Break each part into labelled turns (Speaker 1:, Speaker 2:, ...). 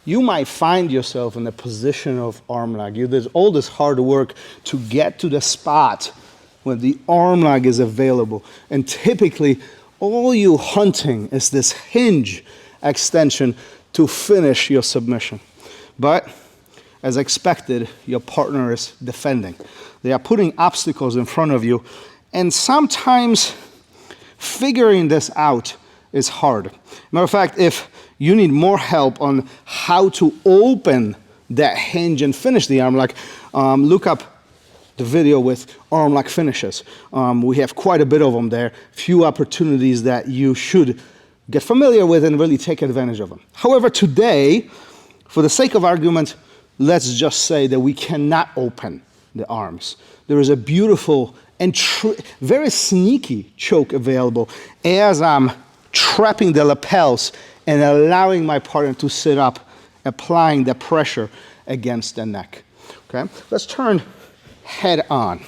Speaker 1: you might find yourself in a position of arm lock. You did all this hard work to get to the spot where the arm lock is available. And typically, all you're hunting is this hinge extension to finish your submission. But as expected, your partner is defending. They are putting obstacles in front of you, and sometimes figuring this out is hard. Matter of fact, if you need more help on how to open that hinge and finish the arm lock, look up the video with arm lock finishes. We have quite a bit of them there, few opportunities that you should get familiar with and really take advantage of them. However, today, for the sake of argument, let's just say that we cannot open the arms. There is a beautiful and very sneaky choke available as I'm trapping the lapels and allowing my partner to sit up, applying the pressure against the neck. Okay, let's turn head on.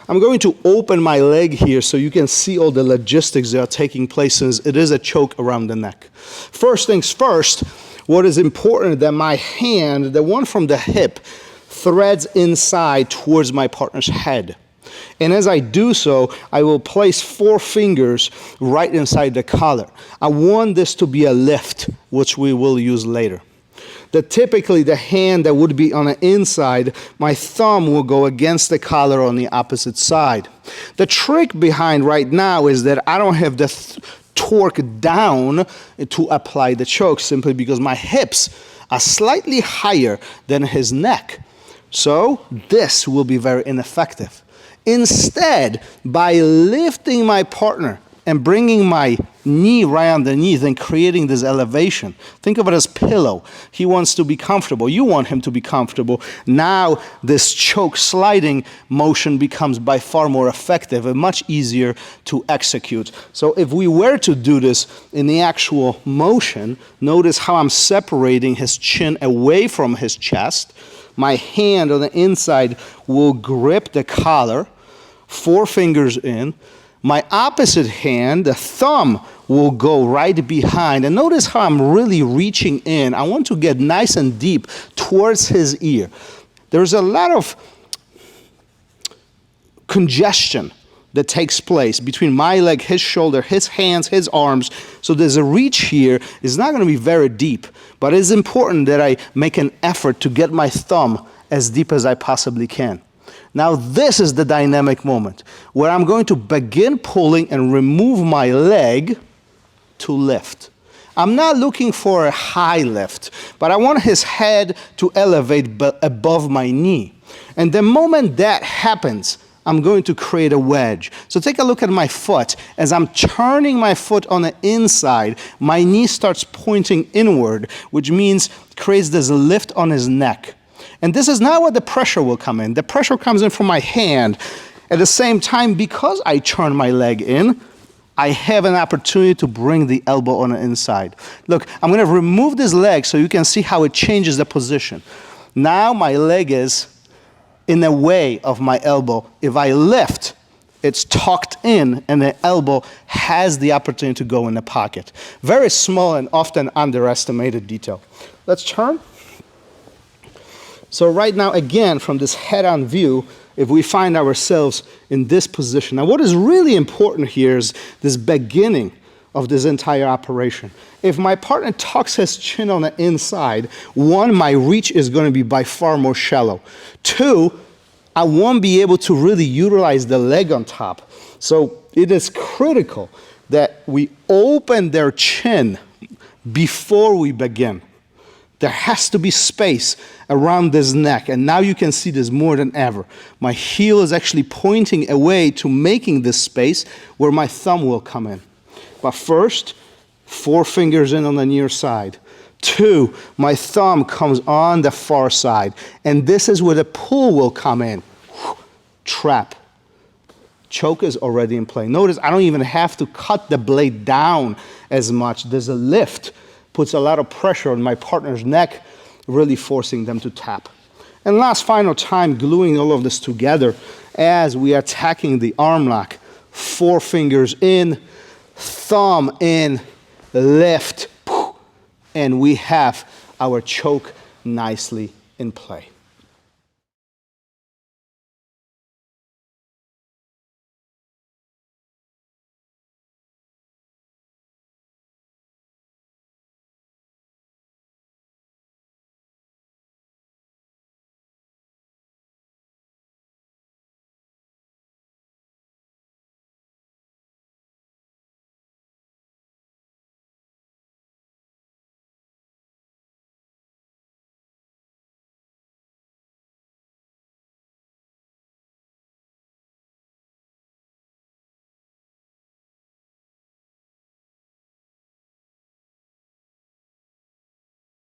Speaker 1: I'm going to open my leg here so you can see all the logistics that are taking place, since it is a choke around the neck. First things first, what is important that my hand, the one from the hip, threads inside towards my partner's head. And as I do so, I will place 4 fingers right inside the collar. I want this to be a lift, which we will use later. Typically the hand that would be on the inside, my thumb will go against the collar on the opposite side. The trick behind right now is that I don't have the torque down to apply the choke, simply because my hips are slightly higher than his neck. So this will be very ineffective. Instead, by lifting my partner and bringing my knee right underneath and creating this elevation, think of it as pillow. He wants to be comfortable. You want him to be comfortable. Now this choke sliding motion becomes by far more effective and much easier to execute. So if we were to do this in the actual motion, notice how I'm separating his chin away from his chest. My hand on the inside will grip the collar, 4 fingers in. My opposite hand, the thumb, will go right behind. And notice how I'm really reaching in. I want to get nice and deep towards his ear. There's a lot of congestion that takes place between my leg, his shoulder, his hands, his arms. So there's a reach here. It's not going to be very deep, but it's important that I make an effort to get my thumb as deep as I possibly can. Now this is the dynamic moment where I'm going to begin pulling and remove my leg to lift. I'm not looking for a high lift, but I want his head to elevate above my knee. And the moment that happens, I'm going to create a wedge. So take a look at my foot. As I'm turning my foot on the inside, my knee starts pointing inward, which means creates this lift on his neck. And this is not where the pressure will come in. The pressure comes in from my hand. At the same time, because I turn my leg in, I have an opportunity to bring the elbow on the inside. Look, I'm going to remove this leg so you can see how it changes the position. Now my leg is in the way of my elbow. If I lift, it's tucked in and the elbow has the opportunity to go in the pocket. Very small and often underestimated detail. Let's turn. So right now, again, from this head-on view, if we find ourselves in this position. Now what is really important here is this beginning of this entire operation. If my partner tucks his chin on the inside, 1, my reach is going to be by far more shallow. 2, I won't be able to really utilize the leg on top. So it is critical that we open their chin before we begin. There has to be space around this neck, and now you can see this more than ever. My heel is actually pointing away to making this space where my thumb will come in. But first, 4 fingers in on the near side. 2, my thumb comes on the far side, and this is where the pull will come in. Trap. Choke is already in play. Notice I don't even have to cut the blade down as much. There's a lift. Puts a lot of pressure on my partner's neck, really forcing them to tap. And last final time, gluing all of this together as we are attacking the arm lock. 4 fingers in, thumb in, lift, and we have our choke nicely in play.